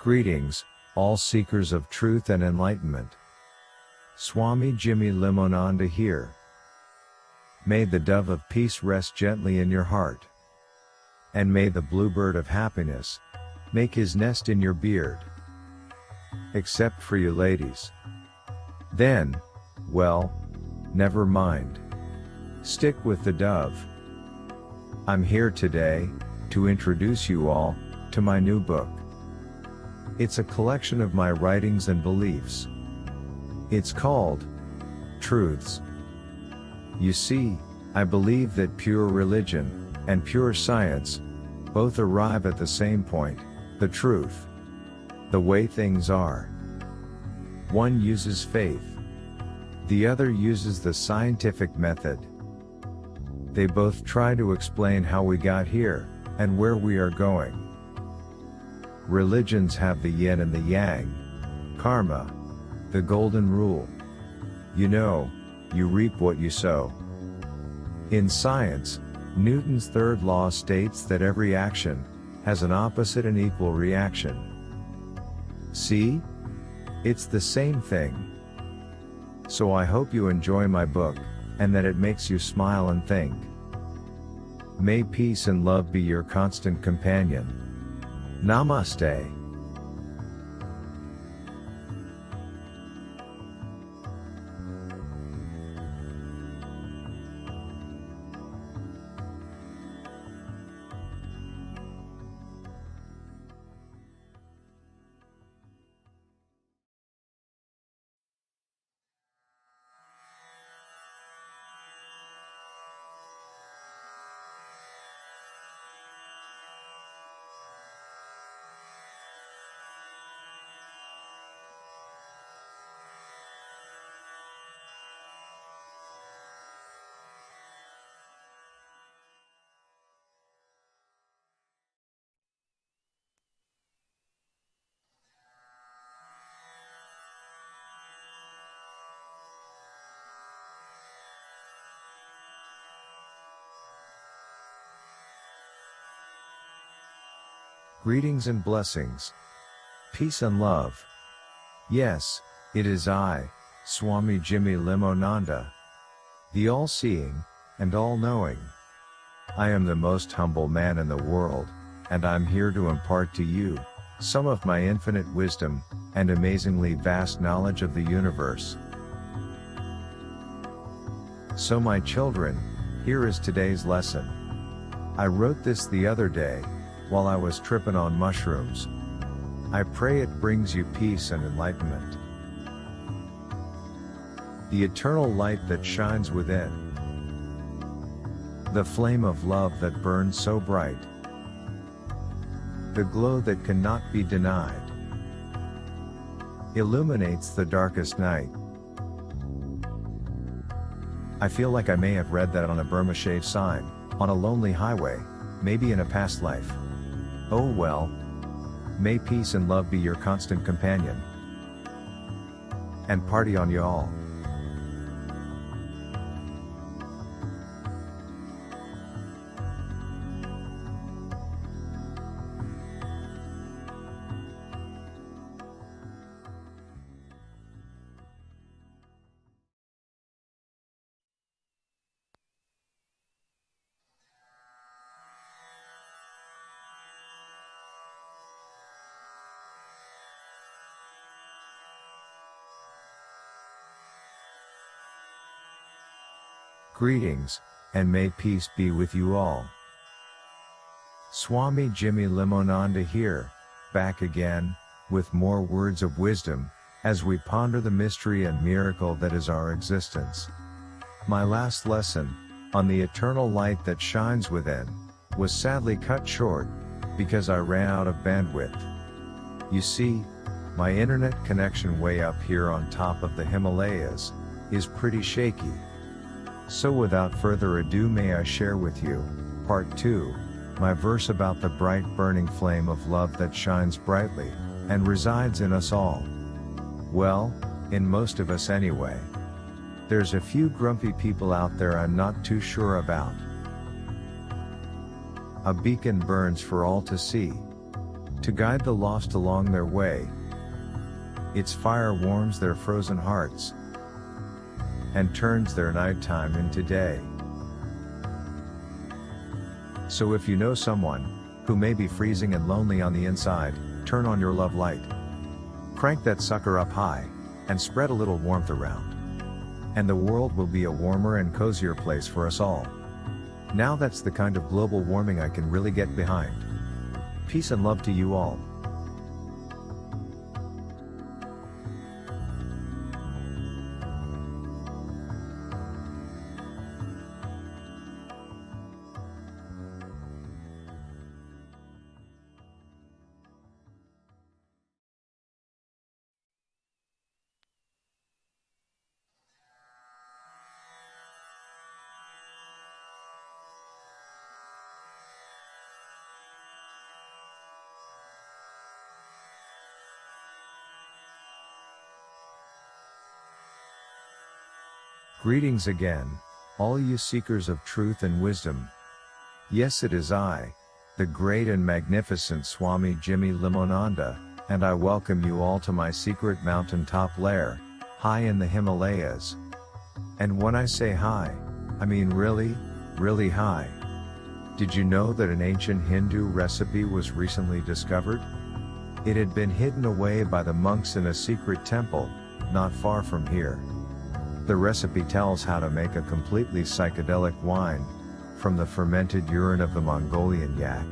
Greetings, all seekers of truth and enlightenment. Swami Jimmy Limonanda here. May the dove of peace rest gently in your heart. And may the bluebird of happiness make his nest in your beard. Except for you ladies. Then, well, never mind. Stick with the dove. I'm here today to introduce you all to my new book. It's a collection of my writings and beliefs. It's called Truths. You see, I believe that pure religion and pure science both arrive at the same point, the truth. The way things are. One uses faith. The other uses the scientific method. They both try to explain how we got here and where we are going. Religions have the yin and the yang, karma, the golden rule. You know, you reap what you sow. In science, Newton's third law states that every action has an opposite and equal reaction. See? It's the same thing. So I hope you enjoy my book, and that it makes you smile and think. May peace and love be your constant companion. Namaste. Greetings and blessings. Peace and love. Yes, it is I, Swami Jimmy Limonanda. The all-seeing, and all-knowing. I am the most humble man in the world, and I'm here to impart to you some of my infinite wisdom and amazingly vast knowledge of the universe. So my children, here is today's lesson. I wrote this the other day, while I was tripping on mushrooms. I pray it brings you peace and enlightenment. The eternal light that shines within. The flame of love that burns so bright. The glow that cannot be denied. Illuminates the darkest night. I feel like I may have read that on a Burma shave sign, on a lonely highway, maybe in a past life. Oh well. May peace and love be your constant companion. And party on y'all. Greetings, and may peace be with you all. Swami Jimmy Limonanda here, back again, with more words of wisdom, as we ponder the mystery and miracle that is our existence. My last lesson, on the eternal light that shines within, was sadly cut short, because I ran out of bandwidth. You see, my internet connection way up here on top of the Himalayas, is pretty shaky. So without further ado, may I share with you, part 2, my verse about the bright burning flame of love that shines brightly, and resides in us all. Well, in most of us anyway. There's a few grumpy people out there I'm not too sure about. A beacon burns for all to see. to guide the lost along their way. Its fire warms their frozen hearts and turns their nighttime into day. So if you know someone who may be freezing and lonely on the inside, turn on your love light. Crank that sucker up high and spread a little warmth around. And the world will be a warmer and cozier place for us all. Now that's the kind of global warming I can really get behind. Peace and love to you all. Greetings again, all you seekers of truth and wisdom. Yes, it is I, the great and magnificent Swami Jimmy Limonanda, and I welcome you all to my secret mountaintop lair, high in the Himalayas. And when I say high, I mean really, really high. Did you know that an ancient Hindu recipe was recently discovered? It had been hidden away by the monks in a secret temple, not far from here. The recipe tells how to make a completely psychedelic wine from the fermented urine of the Mongolian yak.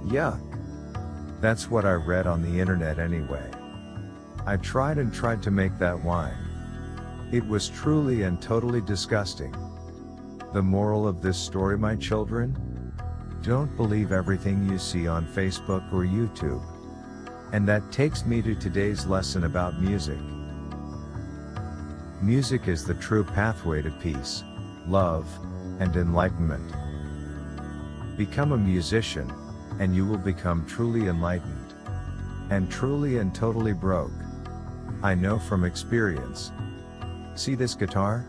Yuck! That's what I read on the internet anyway. I tried to make that wine. It was truly and totally disgusting. The moral of this story, my children? Don't believe everything you see on Facebook or YouTube. And that takes me to today's lesson about music. Music is the true pathway to peace, love, and enlightenment. Become a musician, and you will become truly enlightened. And truly and totally broke. I know from experience. See this guitar?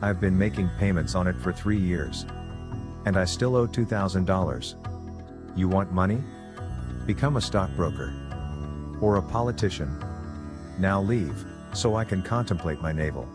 I've been making payments on it for 3 years. And I still owe $2,000. You want money? Become a stockbroker. Or a politician. Now leave, so I can contemplate my navel.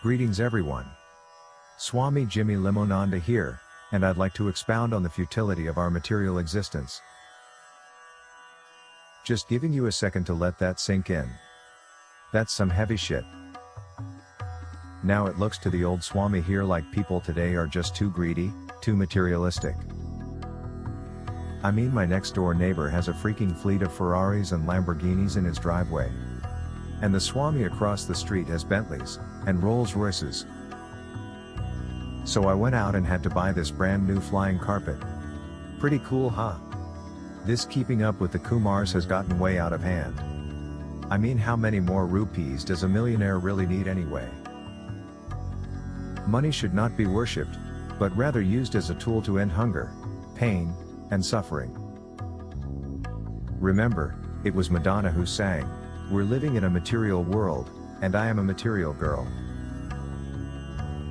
Greetings everyone. Swami Jimmy Limonanda here, and I'd like to expound on the futility of our material existence. Just giving you a second to let that sink in. That's some heavy shit. Now it looks to the old Swami here like people today are just too greedy, too materialistic. I mean, my next door neighbor has a freaking fleet of Ferraris and Lamborghinis in his driveway. And the Swami across the street has Bentleys and Rolls Royces. So I went out and had to buy this brand new flying carpet. Pretty cool, huh? This keeping up with the Kumars has gotten way out of hand. I mean, how many more rupees does a millionaire really need anyway? Money should not be worshipped, but rather used as a tool to end hunger, pain, and suffering. Remember, it was Madonna who sang, "We're living in a material world, and I am a material girl."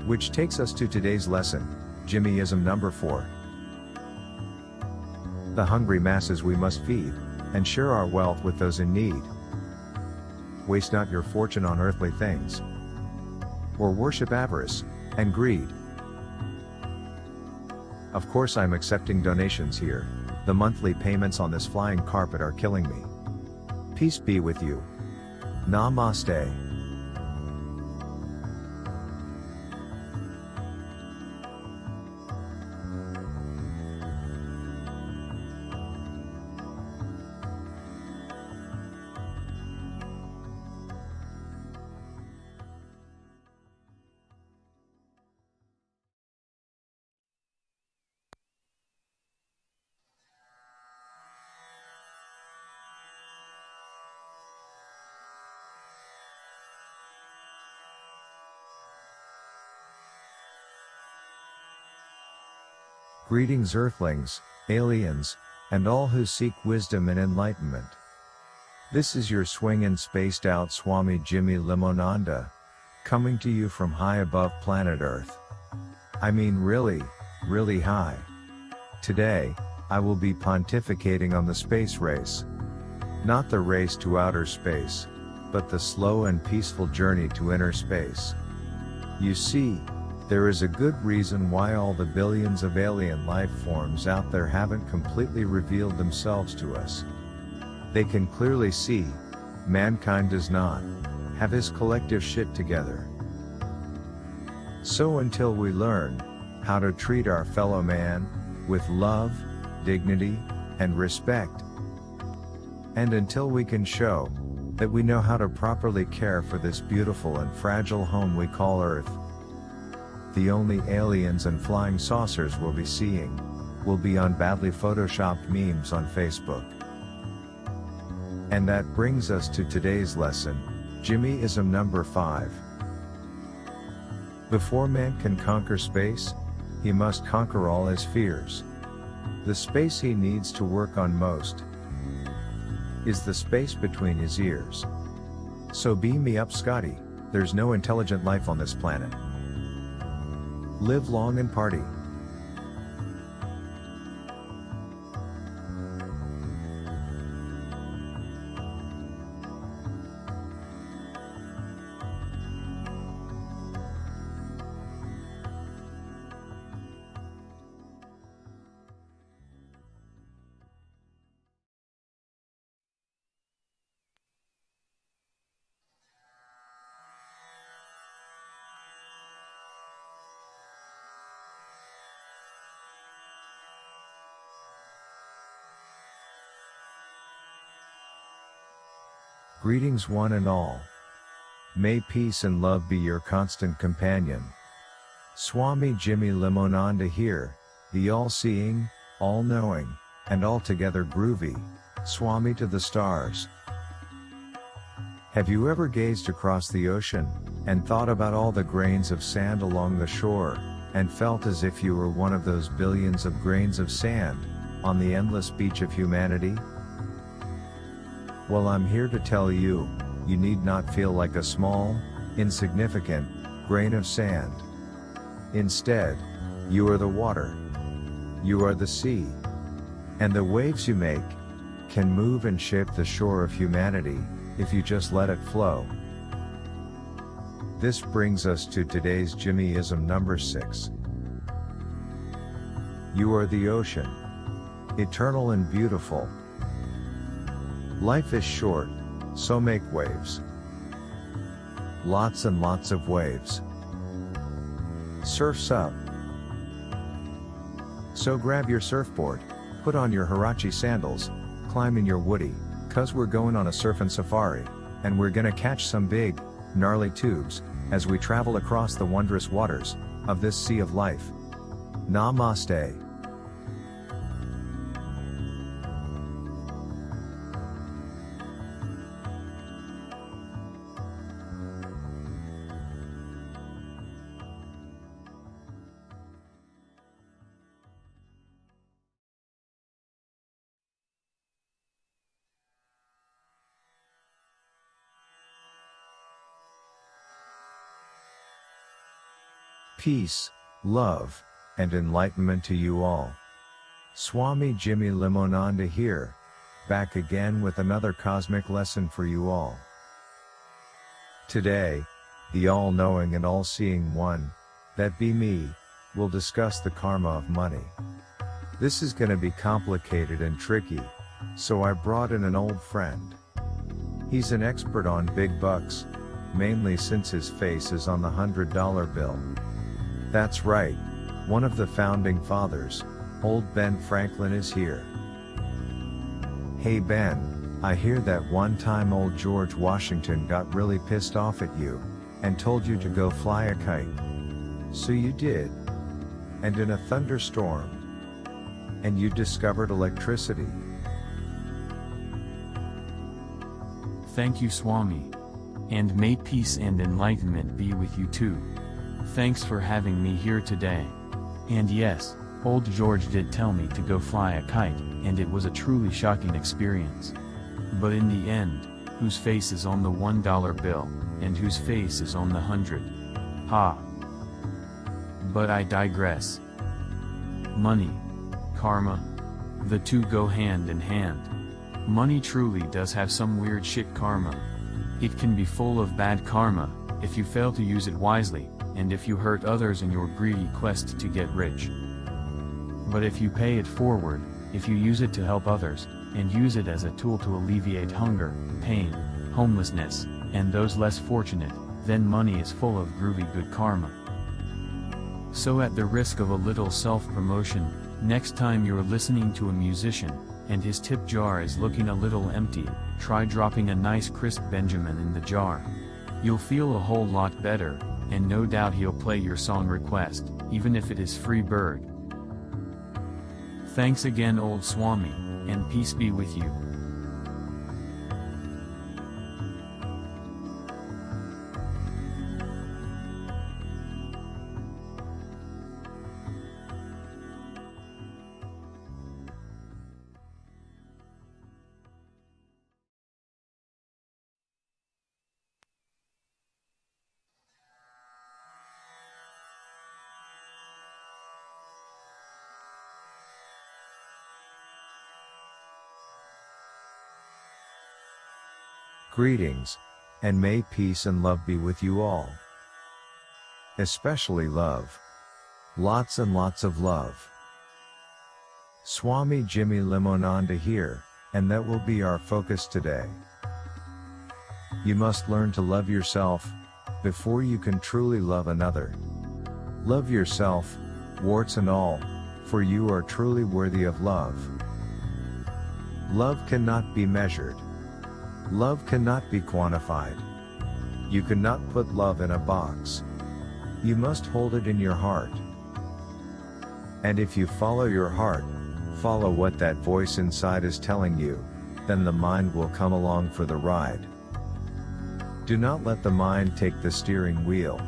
Which takes us to today's lesson, Jimmyism number 4. The hungry masses we must feed, and share our wealth with those in need. Waste not your fortune on earthly things, or worship avarice and greed. Of course I'm accepting donations here. The monthly payments on this flying carpet are killing me. Peace be with you. Namaste. Greetings Earthlings, aliens, and all who seek wisdom and enlightenment. This is your swingin' spaced out Swami Jimmy Limonanda, coming to you from high above planet Earth. I mean really, really high. Today, I will be pontificating on the space race. Not the race to outer space, but the slow and peaceful journey to inner space. You see, there is a good reason why all the billions of alien life forms out there haven't completely revealed themselves to us. They can clearly see, mankind does not have his collective shit together. So until we learn how to treat our fellow man with love, dignity, and respect, and until we can show that we know how to properly care for this beautiful and fragile home we call Earth, the only aliens and flying saucers we'll be seeing will be on badly photoshopped memes on Facebook. And that brings us to today's lesson, Jimmyism number 5. Before man can conquer space, he must conquer all his fears. The space he needs to work on most is the space between his ears. So beam me up, Scotty, there's no intelligent life on this planet. Live long and party. Greetings one and all. May peace and love be your constant companion. Swami Jimmy Limonanda here, the all-seeing, all-knowing, and altogether groovy Swami to the stars. Have you ever gazed across the ocean, and thought about all the grains of sand along the shore, and felt as if you were one of those billions of grains of sand on the endless beach of humanity? Well, I'm here to tell you, you need not feel like a small, insignificant grain of sand. Instead, you are the water. You are the sea. And the waves you make can move and shape the shore of humanity if you just let it flow. This brings us to today's Jimmyism number 6. You are the ocean, eternal and beautiful. Life is short, so make waves. Lots and lots of waves. Surf's up. So grab your surfboard, put on your Huarache sandals, climb in your woody, 'cause we're going on a surfing safari, and we're gonna catch some big, gnarly tubes, as we travel across the wondrous waters of this sea of life. Namaste. Peace, love, and enlightenment to you all. Swami Jimmy Limonanda here, back again with another cosmic lesson for you all. Today, the all-knowing and all-seeing one, that be me, will discuss the karma of money. This is gonna be complicated and tricky, so I brought in an old friend. He's an expert on big bucks, mainly since his face is on the $100 bill. That's right, one of the founding fathers, old Ben Franklin is here. Hey Ben, I hear that one time old George Washington got really pissed off at you, and told you to go fly a kite. So you did. And in a thunderstorm. And you discovered electricity. Thank you, Swami. And may peace and enlightenment be with you too. Thanks for having me here today. And yes, Old George did tell me to go fly a kite, and it was a truly shocking experience. But in the end, whose face is on the $1 bill, and whose face is on the 100? Ha! But I digress. Money, karma, the two go hand in hand. Money truly does have some weird shit karma. It can be full of bad karma, if you fail to use it wisely, and if you hurt others in your greedy quest to get rich. But if you pay it forward, if you use it to help others, and use it as a tool to alleviate hunger, pain, homelessness, and those less fortunate, then money is full of groovy good karma. So at the risk of a little self-promotion, next time you're listening to a musician, and his tip jar is looking a little empty, try dropping a nice crisp Benjamin in the jar. You'll feel a whole lot better, and no doubt he'll play your song request, even if it is free bird. Thanks again, old Swami, and peace be with you. Greetings, and may peace and love be with you all. Especially love. Lots and lots of love. Swami Jimmy Limonanda here, and that will be our focus today. You must learn to love yourself, before you can truly love another. Love yourself, warts and all, for you are truly worthy of love. Love cannot be measured. Love cannot be quantified. You cannot put love in a box. You must hold it in your heart. And if you follow your heart, follow what that voice inside is telling you, then the mind will come along for the ride. Do not let the mind take the steering wheel,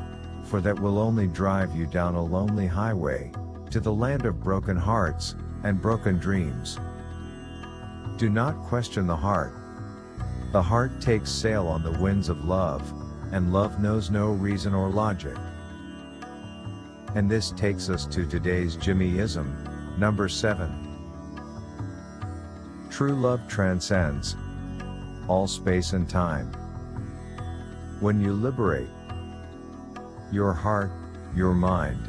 for that will only drive you down a lonely highway, to the land of broken hearts, and broken dreams. Do not question the heart. The heart takes sail on the winds of love, and love knows no reason or logic. And this takes us to today's Jimmyism, number 7. True love transcends all space and time. When you liberate your heart, your mind,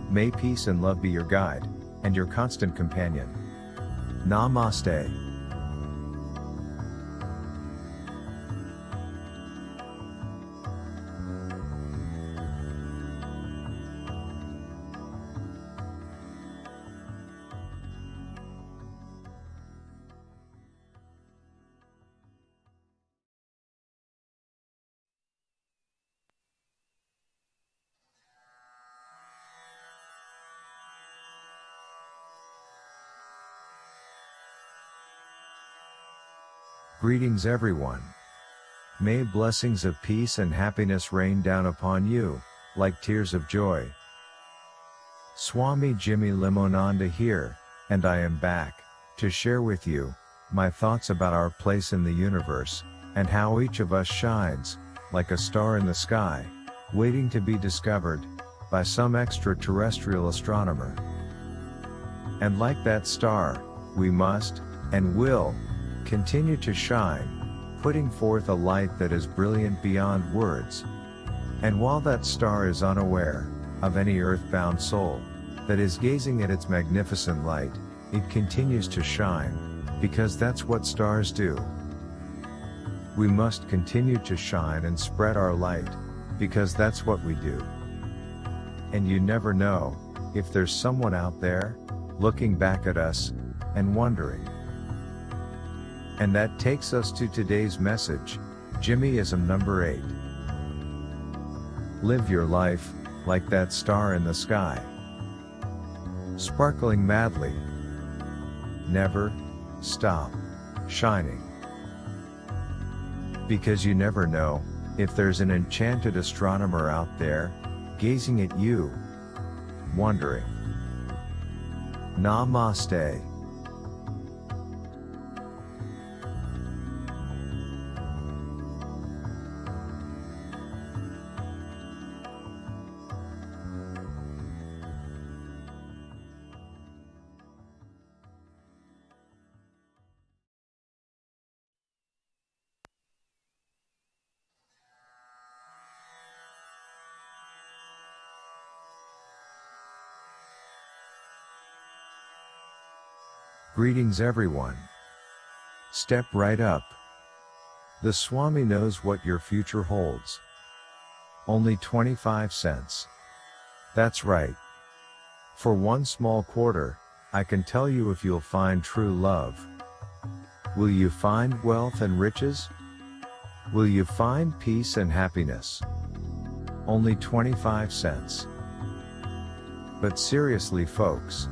may peace and love be your guide, and your constant companion. Namaste. Greetings everyone. May blessings of peace and happiness rain down upon you, like tears of joy. Swami Jimmy Limonanda here, and I am back, to share with you, my thoughts about our place in the universe, and how each of us shines, like a star in the sky, waiting to be discovered, by some extraterrestrial astronomer. And like that star, we must, and will, continue to shine, putting forth a light that is brilliant beyond words. And while that star is unaware of any earthbound soul that is gazing at its magnificent light, it continues to shine, because that's what stars do. We must continue to shine and spread our light, because that's what we do. And you never know if there's someone out there looking back at us and wondering. And that takes us to today's message, Jimmyism number 8. Live your life like that star in the sky, sparkling madly. Never stop shining. Because you never know if there's an enchanted astronomer out there gazing at you, wondering. Namaste. Greetings everyone. Step right up. The Swami knows what your future holds. Only 25 cents. That's right. For one small quarter, I can tell you if you'll find true love. Will you find wealth and riches? Will you find peace and happiness? Only 25 cents. But seriously folks,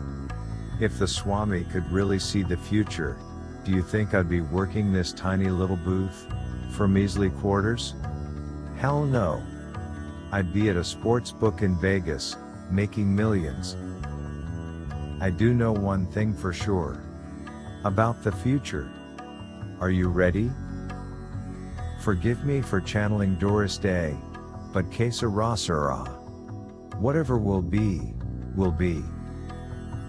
if the Swami could really see the future, do you think I'd be working this tiny little booth for measly quarters? Hell no. I'd be at a sports book in Vegas, making millions. I do know one thing for sure. About the future. Are you ready? Forgive me for channeling Doris Day, but que sera sera. Whatever will be, will be.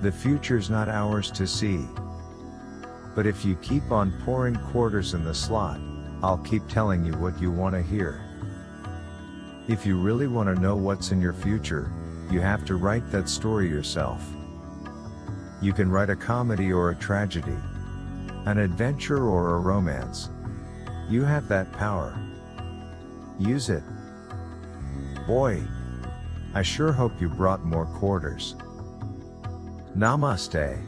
The future's not ours to see. But if you keep on pouring quarters in the slot, I'll keep telling you what you want to hear. If you really want to know what's in your future, you have to write that story yourself. You can write a comedy or a tragedy, an adventure or a romance. You have that power. Use it. Boy, I sure hope you brought more quarters. Namaste.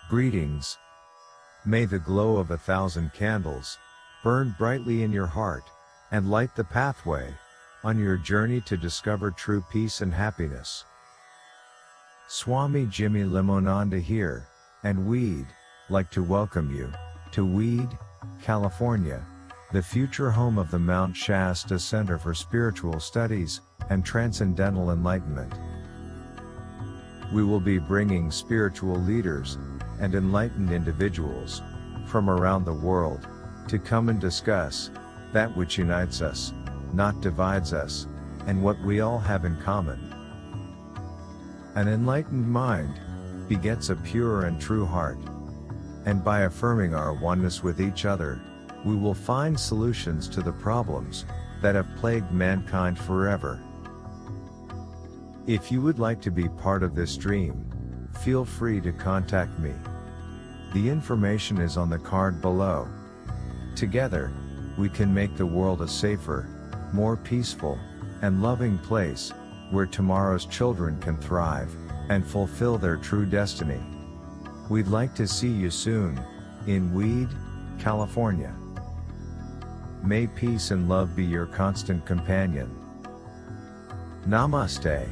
Greetings. May the glow of 1,000 candles burn brightly in your heart and light the pathway on your journey to discover true peace and happiness. Swami Jimmy Limonanda here, and we'd like to welcome you to Weed, California, the future home of the Mount Shasta Center for Spiritual Studies and Transcendental Enlightenment. We will be bringing spiritual leaders and enlightened individuals from around the world to come and discuss that which unites us, not divides us, and what we all have in common. An enlightened mind begets a pure and true heart, and by affirming our oneness with each other, we will find solutions to the problems that have plagued mankind forever. If you would like to be part of this dream, feel free to contact me. The information is on the card below. Together, we can make the world a safer, more peaceful, and loving place, where tomorrow's children can thrive, and fulfill their true destiny. We'd like to see you soon, in Weed, California. May peace and love be your constant companion. Namaste.